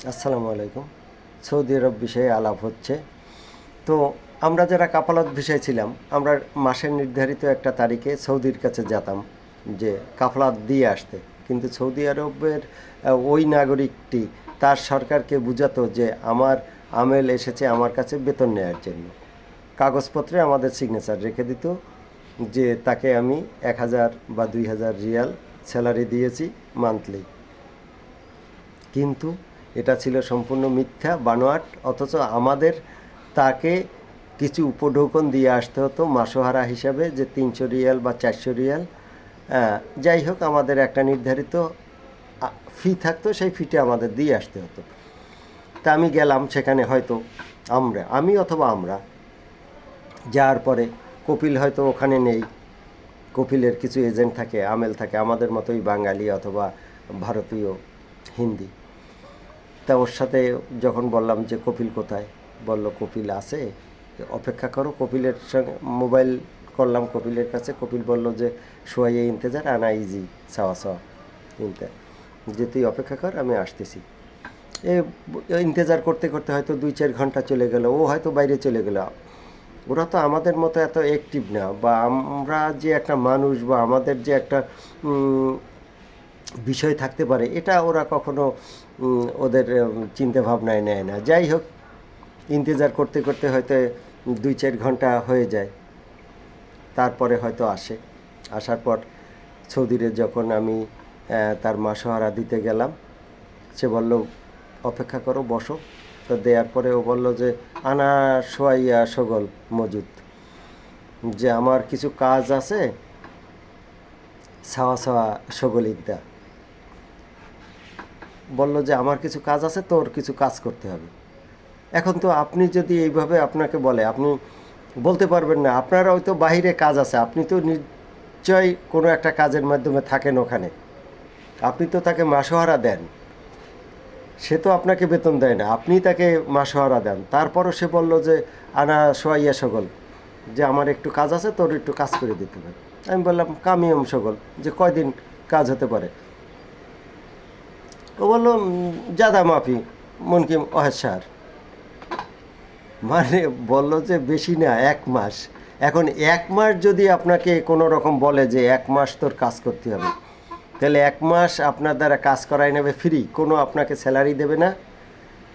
আসসালামু আলাইকুম। সৌদি আরব বিষয়ে আলাপ হচ্ছে। তো আমরা যারা কাফালাত ভিসায় ছিলাম, আমরা মাসের নির্ধারিত একটা তারিখে সৌদির কাছে যেতাম যে কাফালাত দিয়ে আসতে। কিন্তু সৌদি আরবের ওই নাগরিকটি তার সরকারকে বুঝাতো যে আমার আমেল এসেছে আমার কাছে বেতন নেওয়ার জন্য। কাগজপত্রে আমাদের সিগনেচার রেখে দিত যে তাকে আমি 1000 বা 2000 রিয়াল স্যালারি দিয়েছি মান্থলি। কিন্তু এটা ছিল সম্পূর্ণ মিথ্যা বানোয়াট। অথচ আমাদের তাকে কিছু উপঢৌকন দিয়ে আসতে হতো মাসোহারা হিসাবে, যে 300 রিয়াল বা 400 রিয়াল। যাই হোক, আমাদের একটা নির্ধারিত ফি থাকতো, সেই ফিটা আমাদের দিয়ে আসতে হতো। তা আমি গেলাম সেখানে, হয়তো আমি অথবা আমরা যাওয়ার পরে কপিল হয়তো ওখানে নেই। কপিলের কিছু এজেন্ট থাকে, আমেল থাকে, আমাদের মতোই বাঙালি অথবা ভারতীয় হিন্দি। তা ওর সাথে যখন বললাম যে কপিল কোথায়, বলল কপিল আছে, অপেক্ষা করো। কপিলের সঙ্গে মোবাইল করলাম কপিলের কাছে। কপিল বলল যে শোয়াইয়ে ইন্তেজার আনা ইজি সাওয়া সাওয়া ইনতে, যে তুই অপেক্ষা কর, আমি আসতেছি। এ ইন্তেজার করতে করতে হয়তো 2-4 ঘন্টা চলে গেল, ও হয়তো বাইরে চলে গেল। ওরা তো আমাদের মতো এত অ্যাক্টিভ না, বা আমরা যে একটা মানুষ বা আমাদের যে একটা বিষয় থাকতে পারে, এটা ওরা কখনো ওদের চিন্তা ভাবনায় নেয় না। যাই হোক, ইন্তজার করতে করতে হয়তো 2-4 ঘন্টা হয়ে যায়। তারপরে হয়তো আসে। আসার পর সৌদিরে যখন আমি তার মাসোহারা দিতে গেলাম, সে বলল অপেক্ষা করো, বসো। তো দেওয়ার পরে ও বলল যে আনা সোয়াইয়া সগল মজুদ, যে আমার কিছু কাজ আছে, সাওয়া সাওয়া সগল ইদ্দা। বলল যে আমার কিছু কাজ আছে, তোর কিছু কাজ করতে হবে। এখন তো আপনি যদি এইভাবে আপনাকে বলে, আপনি বলতে পারবেন না। আপনার হয়তো বাহিরে কাজ আছে, আপনি তো নিশ্চয়ই কোনো একটা কাজের মাধ্যমে থাকেন ওখানে, আপনি তো তাকে মাসোহারা দেন। সে তো আপনাকে বেতন দেয় না, আপনি তাকে মাসোহারা দেন। তারপরও সে বলল যে আনা সোয়াইয়া সগল, যে আমার একটু কাজ আছে, তোর একটু কাজ করে দিতে হবে। আমি বললাম কামিয়ম সগল, যে কয়দিন কাজ হতে পারে? ও বললো জাদা মাফি মনকিম অহেসার, মানে বলল যে বেশি না, 1 মাস। এখন 1 মাস যদি আপনাকে কোনো রকম বলে যে 1 মাস তোর কাজ করতে হবে, তাহলে 1 মাস আপনার দ্বারা কাজ করাই নেবে ফ্রি, কোনো আপনাকে স্যালারি দেবে না।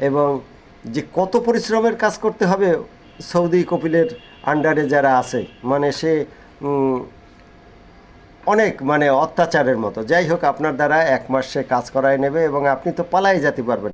এবং যে কত পরিশ্রমের কাজ করতে হবে সৌদি কপিলের আন্ডারে যারা আছে, মানে সে অনেক, মানে অত্যাচারের মতো। যাই হোক, আপনার দ্বারা 1 মাস সে কাজ করাই নেবে এবং আপনি তো পালাই যেতে পারবেন।